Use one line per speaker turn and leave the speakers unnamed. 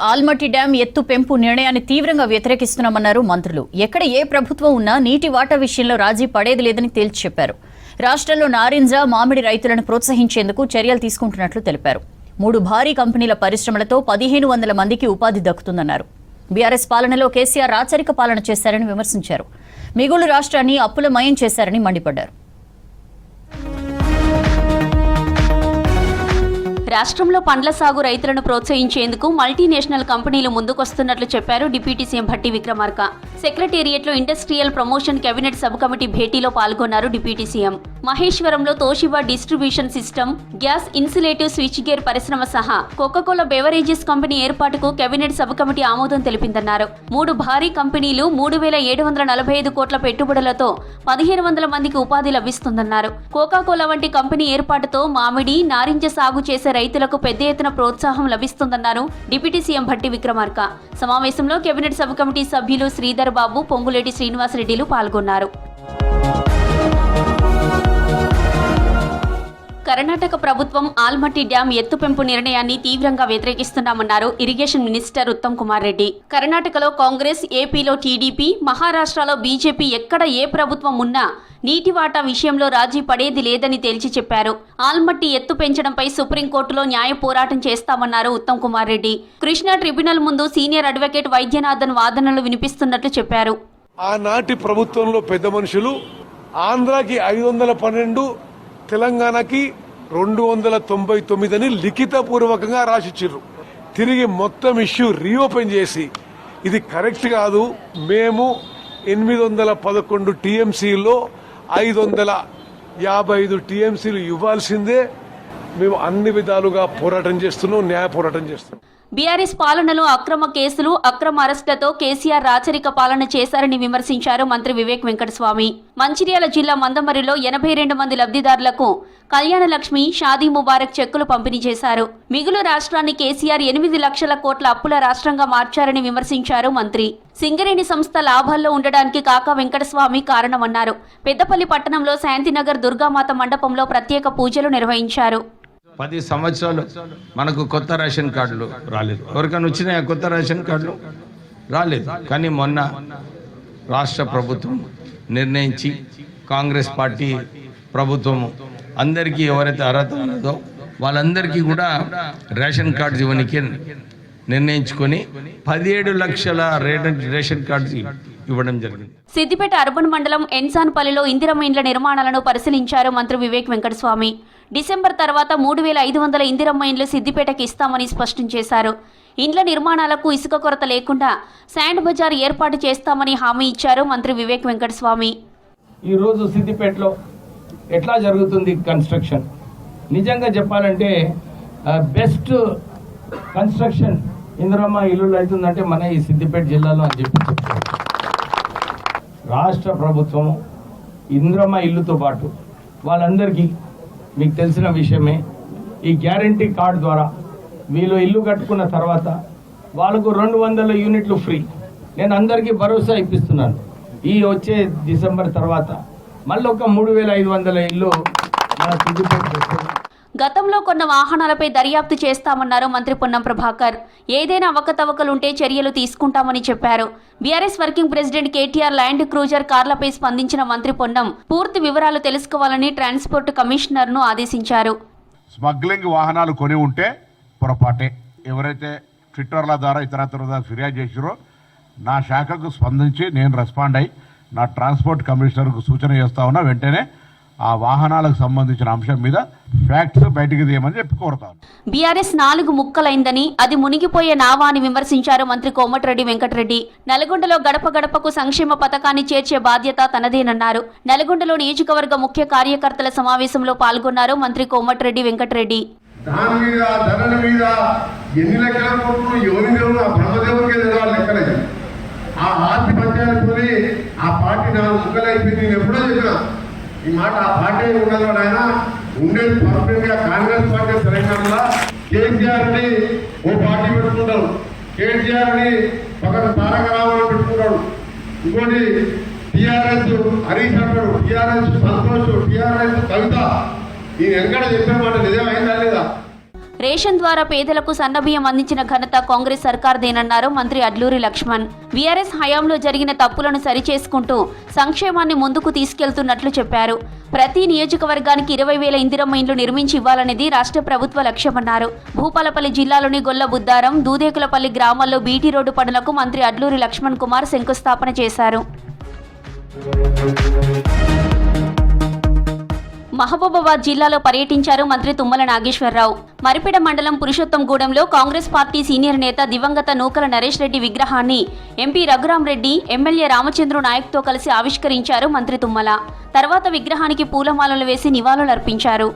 Almatti dam ఎత్తు పెంపు నిర్ణయాన్ని తీవ్రంగా వ్యతిరేకిస్తున్నామన్నారు మంత్రులు. ఎక్కడ ఏ ప్రభుత్వం ఉన్నా నీటి వాటా విషయంలో రాజీ పడేది లేదని తేల్చి చెప్పారు. రాష్ట్రంలో నారింజ, మామిడి రైతులను ప్రోత్సహించేందుకు చర్యలు తీసుకుంటున్నట్లు తెలిపారు. 3 భారీ కంపెనీల పరిశ్రమలతో 1500 మందికి ఉపాధి దక్కుతుందన్నారు. బీఆర్ఎస్ పాలనలో కేసీఆర్ రాచరిక పాలన చేశారని విమర్శించారు. మిగులు రాష్ట్రాన్ని అప్పులమయం చేశారని మండిపడ్డారు.
రాష్ట్రంలో పండ్ల సాగు రైతులను ప్రోత్సహించేందుకు మల్టీనేషనల్ కంపెనీలు ముందుకొస్తున్నట్లు చెప్పారు డిప్యూటీ సీఎం భట్టి విక్రమార్క. సెక్రటేరియట్లో industrial promotion cabinet sub committee భేటీలో పాల్గొన్నారు డిప్యూటీ సీఎం. మహేశ్వరంలో Toshiba distribution system, gas insulative switch gear పరిశ్రమ సహా కోకాకోలా బెవరేజెస్ కంపెనీ ఏర్పాటుకు కేబినెట్ సబ్ కమిటీ ఆమోదం తెలిపిందన్నారు. 3 భారీ కంపెనీలు 3745 కోట్ల పెట్టుబడులతో 1500 మందికి ఉపాధి లభిస్తుందన్నారు. కోకాకోలా వంటి కంపెనీ ఏర్పాటుతో మామిడి, నారింజ సాగు చేసే రైతులకు పెద్ద ఎత్తున ప్రోత్సాహం లభిస్తుందన్నారు డిప్యూటీ సీఎం భట్టి విక్రమార్క. సమావేశంలో కేబినెట్ సబ్ కమిటీ సభ్యులు శ్రీధర్ బాబు, పొంగులేటి శ్రీనివాసరెడ్డిలు పాల్గొన్నారు. కర్ణాటక ప్రభుత్వం ఆల్మట్టి డ్యాం ఎత్తుపెంపు నిర్ణయాన్ని తీవ్రంగా వ్యతిరేకిస్తున్నామన్నారు ఇరిగేషన్ మినిస్టర్ ఉత్తమ్ కుమార్ రెడ్డి. కర్ణాటకలో కాంగ్రెస్, ఏపీలో టీడీపీ, మహారాష్ట్రలో బీజేపీ ఎక్కడ ఏ ప్రభుత్వం ఉన్నా నీటి వాటా విషయంలో రాజీ పడేది లేదని తేల్చి చెప్పారు. ఆల్మట్టి ఎత్తు పెంచడంపై సుప్రీంకోర్టులో న్యాయ పోరాటం చేస్తామన్నారు ఉత్తమ్ కుమార్ రెడ్డి. కృష్ణా ట్రిబ్యునల్ ముందు సీనియర్ అడ్వకేట్ వైద్యనాథన్ వాదనలు వినిపిస్తున్నట్లు చెప్పారు.
ఆనాటి ప్రభుత్వంలో పెద్ద మనుషులు ఆంధ్రాకి 512, తెలంగాణకి 299 అని లిఖితపూర్వకంగా రాసిచ్చిర్రు. తిరిగి మొత్తం ఇష్యూ రీఓపెన్ చేసి ఇది కరెక్ట్ కాదు, మేము 811 టీఎంసీలో 555 టీఎంసీలు ఇవ్వాల్సిందే, మేము అన్ని విధాలుగా పోరాటం చేస్తున్నాం, న్యాయ పోరాటం చేస్తున్నాం.
బీఆర్ఎస్ పాలనలో అక్రమ కేసులు, అక్రమ అరెస్టులతో కేసీఆర్ రాచరిక పాలన చేశారని విమర్శించారు మంత్రి వివేక్ వెంకటస్వామి. మంచిర్యాల జిల్లా మందమరిలో 82 మంది లబ్ధిదారులకు కళ్యాణ లక్ష్మి, షాదీ ముబారక్ చెక్కులు పంపిణీ చేశారు. మిగులు రాష్ట్రాన్ని కేసీఆర్ 8 లక్షల కోట్ల అప్పుల రాష్ట్రంగా మార్చారని విమర్శించారు మంత్రి. సింగరేణి సంస్థ లాభాల్లో ఉండడానికి కాకా వెంకటస్వామి కారణమన్నారు. పెద్దపల్లి పట్టణంలో శాంతినగర్ దుర్గామాత మండపంలో ప్రత్యేక పూజలు నిర్వహించారు.
10 సంవత్సరాలు మనకు కొత్త రేషన్ కార్డులు రాలేదు. ఎవరికైనా వచ్చినాయా కొత్త రేషన్ కార్డులు? రాలేదు. కానీ మొన్న రాష్ట్ర ప్రభుత్వం నిర్ణయించి, కాంగ్రెస్ పార్టీ ప్రభుత్వం అందరికీ ఎవరైతే అర్హత ఉన్నదో వాళ్ళందరికీ కూడా రేషన్ కార్డు ఇవ్వడానికి నిర్ణయించుకొని 17 లక్షల రేషన్ కార్డు ఇవ్వడం జరిగింది.
సిద్దిపేట అర్బన్ మండలం ఎన్సాన్పల్లిలో ఇందిరమ్మ ఇండ్ల నిర్మాణాలను పరిశీలించారు మంత్రి వివేక్ వెంకటస్వామి. డిసెంబర్ తర్వాత 3500 ఇందిరమ్మ ఇండ్లు సిద్దిపేటకి ఇస్తామని స్పష్టం చేశారు. ఇండ్ల నిర్మాణాలకు ఇసుక కొరత లేకుండా శాండ్ బజార్ ఏర్పాటు చేస్తామని హామీ ఇచ్చారు మంత్రి వివేక్ వెంకటస్వామి.
ఈరోజు సిద్దిపేటలో ఎట్లా జరుగుతుంది కన్స్ట్రక్షన్? నిజంగా చెప్పాలంటే బెస్ట్ కన్స్ట్రక్షన్ ఇందిరమ్మ ఇల్లు అవుతుందంటే మన ఈ సిద్దిపేట జిల్లాలో అని చెప్పి చెప్తారు. రాష్ట్ర ప్రభుత్వం ఇందిరమ్మ ఇల్లుతో పాటు వాళ్ళందరికీ మీకు తెలిసిన విషయమే, ఈ గ్యారంటీ కార్డు ద్వారా వీళ్ళు ఇల్లు కట్టుకున్న తర్వాత వాళ్ళకు 200 యూనిట్లు ఫ్రీ. నేను అందరికీ భరోసా ఇప్పిస్తున్నాను, ఈ వచ్చే డిసెంబర్ తర్వాత మళ్ళీ ఒక 3500 ఇల్లు మన సిద్దిపేట.
గతంలో కొన్న వాహనాలపై దర్యాప్తు చేస్తామన్నారు మంత్రి పొన్నం ప్రభాకర్. ఏదైనా అవకతవకలుంటే చర్యలు తీసుకుంటామని చెప్పారు. BRS working president KTR land cruiser కార్లపై స్పందించిన మంత్రి పొన్నం పూర్తి వివరాలు తెలుసుకోవాలని ట్రాన్స్పోర్ట్ కమిషనర్ను ఆదేశించారు.
స్మగ్లింగ్ వాహనాలు కొని ఉంటే పొరపాటే. ఎవరైతే ట్విట్టర్ల ద్వారా ఇతరత్ర ఫిర్యాదు చేసారో నా శాఖకు స్పందించి నేను రెస్పాండ్ అయ్యి నా ట్రాన్స్పోర్ట్ కమిషనర్కు సూచన చేస్తా ఉన్నా, వెంటనే ఆ వాహనాలకు సంబంధించిన అంశం మీద ఫ్యాక్ట్స్ బయటికి తీయమని చెప్పి కోరుతాను.
బీఆర్ఎస్ 4 ముక్కలైందని, అది మునిగిపోయే నావా అని విమర్శించారు మంత్రి కోమటిరెడ్డి వెంకటరెడ్డి. నల్గొండలో గడప గడపకు సంక్షేమ పథకాన్ని చేర్చే బాధ్యత తనదేనన్నారు. నల్గొండలో నియోజకవర్గ ముఖ్య కార్యకర్తల సమావేశంలో పాల్గొన్నారు మంత్రి కోమటిరెడ్డి వెంకటరెడ్డి.
దాని మీద ధరల మీద ఎన్ని లెక్కల కోట్లు ఎవరి ఆ బ్రహ్మదేవుడికి లెక్కలేదు. ఆ ఆస్తి పంచాయతీ ఆ పార్టీ 4 ముక్కలైపోయింది. నేను ఎప్పుడో చెప్పినా ఈ మాట, ఆ పార్టీ ఉండదు ఆయన ఉండేది పర్ఫెక్ట్ గా కాంగ్రెస్ పార్టీ తెలంగాణలో కేసీఆర్ ని ఓ పార్టీ పెట్టుకుంటాడు, కేసీఆర్ ని పక్కన తారక రామారావు పెట్టుకుంటాడు, ఇంకోటి టీఆర్ఎస్ హరీష్ అంటాడు, టీఆర్ఎస్ సంతోష్, టీఆర్ఎస్ కవిత. ఈ ఎక్కడ చెప్పే మాట నిజమైందా లేదా?
రేషన్ ద్వారా పేదలకు సన్నబియ్యం అందించిన ఘనత కాంగ్రెస్ సర్కార్దేనన్నారు మంత్రి అడ్లూరి లక్ష్మణ్. వీఆర్ఎస్ హయాంలో జరిగిన తప్పులను సరిచేసుకుంటూ సంక్షేమాన్ని ముందుకు తీసుకెళ్తున్నట్లు చెప్పారు. ప్రతి నియోజకవర్గానికి 20,000 ఇందిరమ్మ ఇండ్లు నిర్మించి ఇవ్వాలనేది రాష్ట్ర ప్రభుత్వ లక్ష్యమన్నారు. భూపాలపల్లి జిల్లాలోని గొల్లబుద్దారం, దూదేకులపల్లి గ్రామాల్లో బీటీ రోడ్డు పనులకు మంత్రి అడ్లూరి లక్ష్మణ్ కుమార్ శంకుస్థాపన చేశారు. మహబూబాబాద్ జిల్లాలో పర్యటించారు మంత్రి తుమ్మల నాగేశ్వరరావు. మరిపెడ మండలం పురుషోత్తంగూడెంలో కాంగ్రెస్ పార్టీ సీనియర్ నేత దివంగత నూకల నరేష్ రెడ్డి విగ్రహాన్ని ఎంపీ రఘురాం రెడ్డి, ఎమ్మెల్యే రామచంద్రు నాయక్తో కలిసి ఆవిష్కరించారు మంత్రి తుమ్మల. తర్వాత విగ్రహానికి పూలమాలలు వేసి నివాళులర్పించారు.